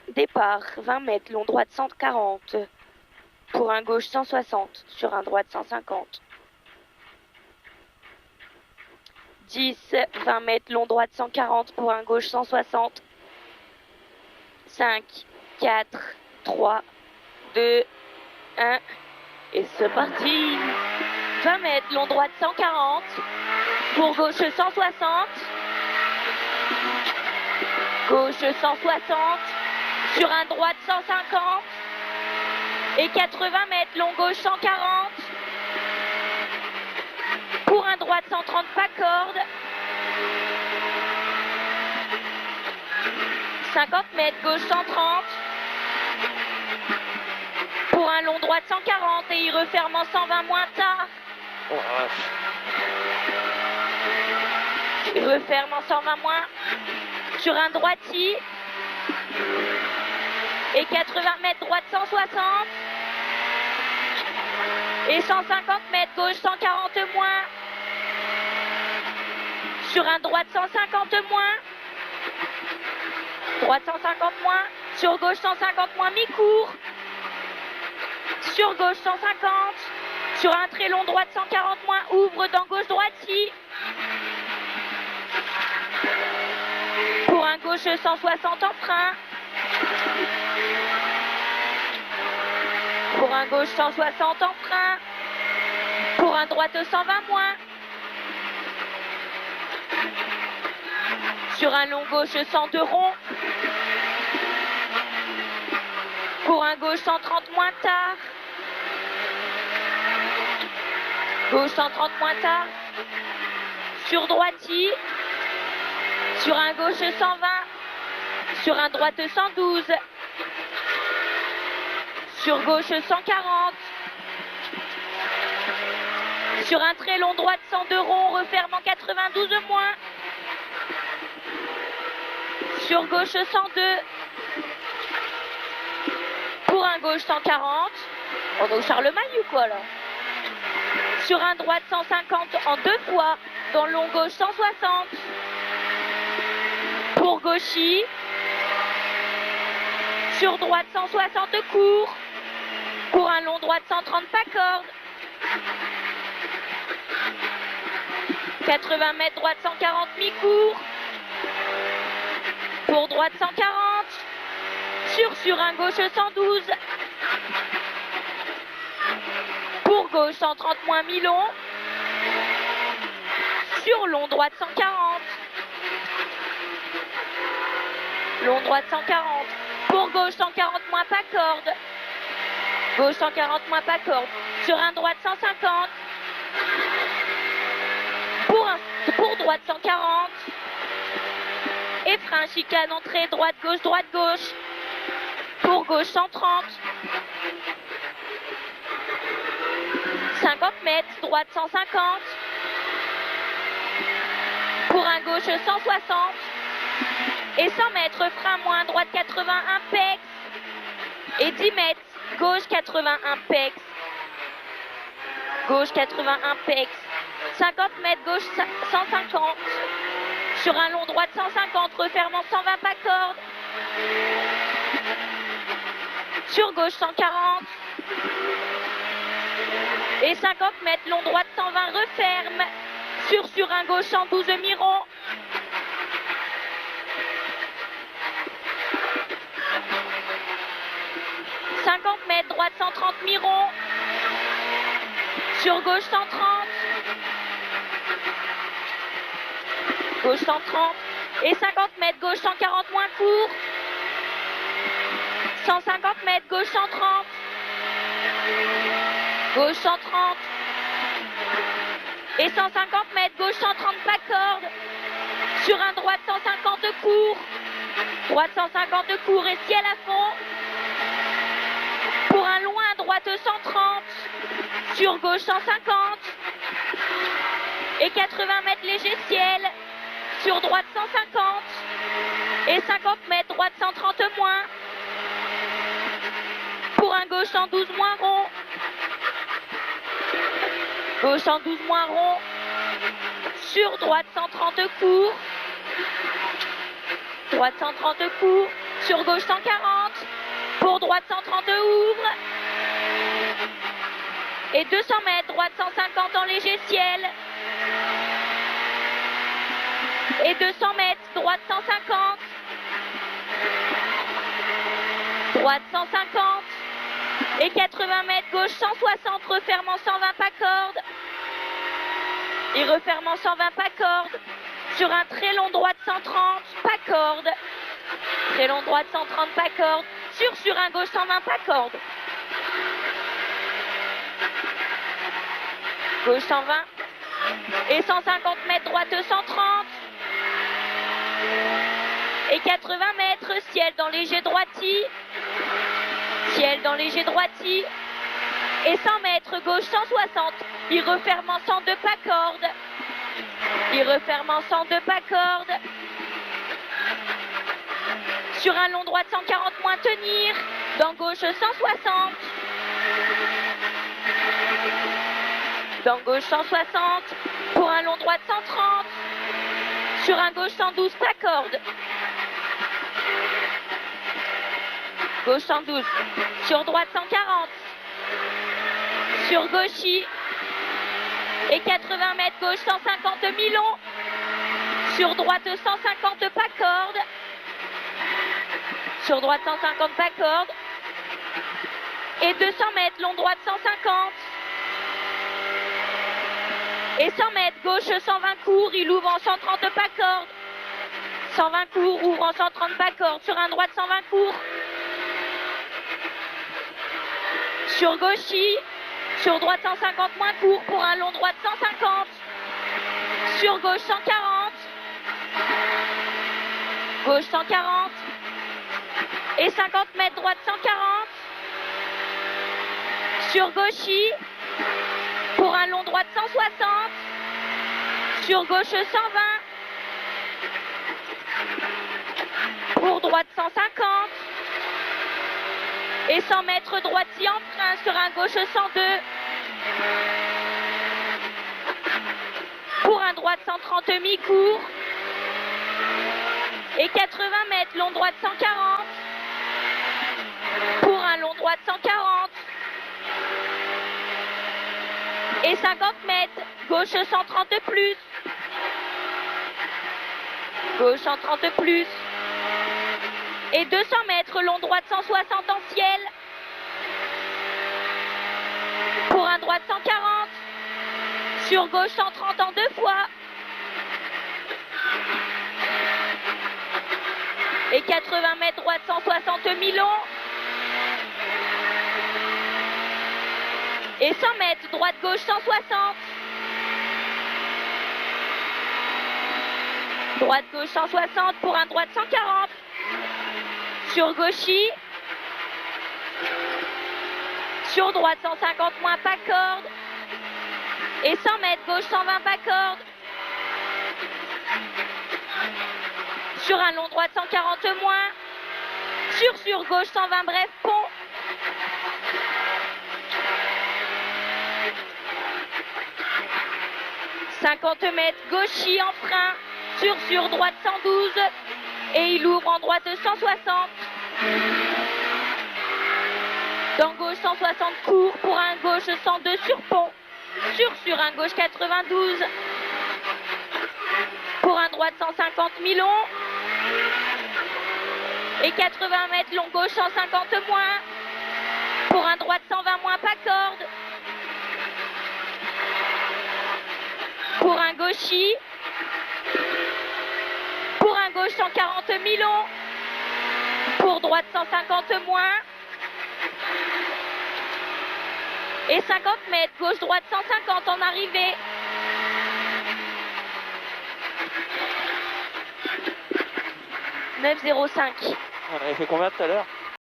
Départ, 20 mètres, long droite 140. Pour un gauche 160, sur un droite 150. 10, 20 mètres, long droite 140, pour un gauche 160. 5, 4, 3, 2, 1. Et c'est parti. 20 mètres, long droite 140, pour gauche 160. Gauche 160, sur un droite 150. Et 80 mètres, long gauche 140. Pour un droite 130, pas corde. 50 mètres, gauche 130. Pour un long droite 140 et il referme en 120 moins tard. Il referme en 120 moins. Sur un droitier. Et 80 mètres, droite 160. Et 150 mètres, gauche 140 moins. Sur un droite 150 moins. Droite 150 moins. Sur gauche 150 moins, mi-court. Sur gauche 150. Sur un très long droite 140 moins, ouvre dans gauche droitier. Pour un gauche 160 en frein. Pour un gauche 160 en frein. Pour un droite 120 moins. Sur un long gauche 102 rond. Pour un gauche 130 moins tard. Gauche 130 moins tard. Sur droitier. Sur un gauche 120. Sur un droite 112. Sur gauche 140. Sur un très long droite 102 rond, referme en 92 moins. Sur gauche 102. Pour un gauche 140. On est au Charlemagne ou quoi là? Sur un droite 150 en deux fois. Dans long gauche 160. Pour gauchis. Sur droite 160 court. Pour un long droite 130 pas corde. 80 mètres, droite 140 mi-court. Pour droite 140. Sur un gauche 112. Pour gauche 130 moins mi-long. Sur long droite 140. Long droite 140. Pour gauche 140 moins pas corde. Gauche 140 moins pas corde. Sur un droite 150. Pour droite 140. Et frein, chicane, entrée, droite, gauche, droite, gauche. Pour gauche 130. 50 mètres, droite 150. Pour un gauche 160. Et 100 mètres, frein moins, droite 81 pex. Et 10 mètres, gauche 81 pex. Gauche 81 pex. 50 mètres, gauche 150. Sur un long droite 150, refermant 120 pas corde. Sur gauche 140. Et 50 mètres, long droite 120, referme. Sur un gauche 112 mi-rond. « 50 mètres, droite 130 mi-rond. Sur gauche 130. Gauche 130. Et 50 mètres, gauche 140 moins court. 150 mètres, gauche 130. Gauche 130. Et 150 mètres, gauche 130 pas corde. Sur un droite 150 court. Droite 150 court et ciel à fond. Pour un loin, droite 130. Sur gauche 150. Et 80 mètres léger ciel. Sur droite 150. Et 50 mètres, droite 130 moins. Pour un gauche 112 moins rond. Gauche 112 moins rond. Sur droite 130 court. Droite 130 court. sur gauche 140, pour droite 132 ouvre, et 200 mètres, droite 150 en léger ciel, et 200 mètres, droite 150, droite 150, et 80 mètres, gauche 160, refermant 120 pas corde, et refermant 120 pas corde, sur un très long droite 130, pas corde, très long droite 130 pas corde, sur un gauche 120 pas corde, gauche 120, et 150 mètres, droite 130, et 80 mètres, ciel dans léger droiti, ciel dans léger droiti, et 100 mètres, gauche 160, il referme en 102 pas corde, il referme en 102 pas corde, sur un long droite 140 moins tenir, dans gauche 160, dans gauche 160, pour un long droite 130, sur un gauche 112 pas corde, gauche 112, sur droite 140, sur gauchis, et 80 mètres, gauche 150 mi-long, sur droite 150 pas corde, sur droite 150 pas corde, et 200 mètres, long droite 150, et 100 mètres, gauche 120 court, il ouvre en 130 pas corde, 120 court, ouvre en 130 pas corde, sur un droite 120 court, sur gauchis, sur droite 150 moins court, pour un long droite 150, sur gauche 140, gauche 140, et 50 mètres, droite 140, sur gauchis, pour un long droite 160, sur gauche 120, pour droite 150, et 100 mètres, droiti en frein, sur un gauche 102, pour un droite 130 mi-court, et 80 mètres, long droite 140, pour un long droite 140, et 50 mètres, gauche 130 de plus, gauche 130 de plus, et 200 mètres, long droite 160 en ciel, pour un droite 140, sur gauche 130 en deux fois, et 80 mètres, droite 160 mi-long, et 100 mètres, droite gauche 160, droite gauche 160, pour un droite 140, sur gauchis, sur droite 150 moins pas corde, et 100 mètres, gauche 120 pas corde, sur un long droite 140 moins, sur gauche 120 bref pont, « 50 mètres, gauchis en frein, sur droite 112, et il ouvre en droite 160. Dans gauche 160 court, pour un gauche 102 sur pont, sur un gauche 92, pour un droite 150 mi-long, et 80 mètres, long gauche 150 moins, pour un droite 120 moins pas corde, pour un gauchis, pour un gauche 140 mi-long, pour droite 150 moins, et 50 mètres, gauche droite 150 en arrivée. « 9,05 » On avait fait combien tout à l'heure?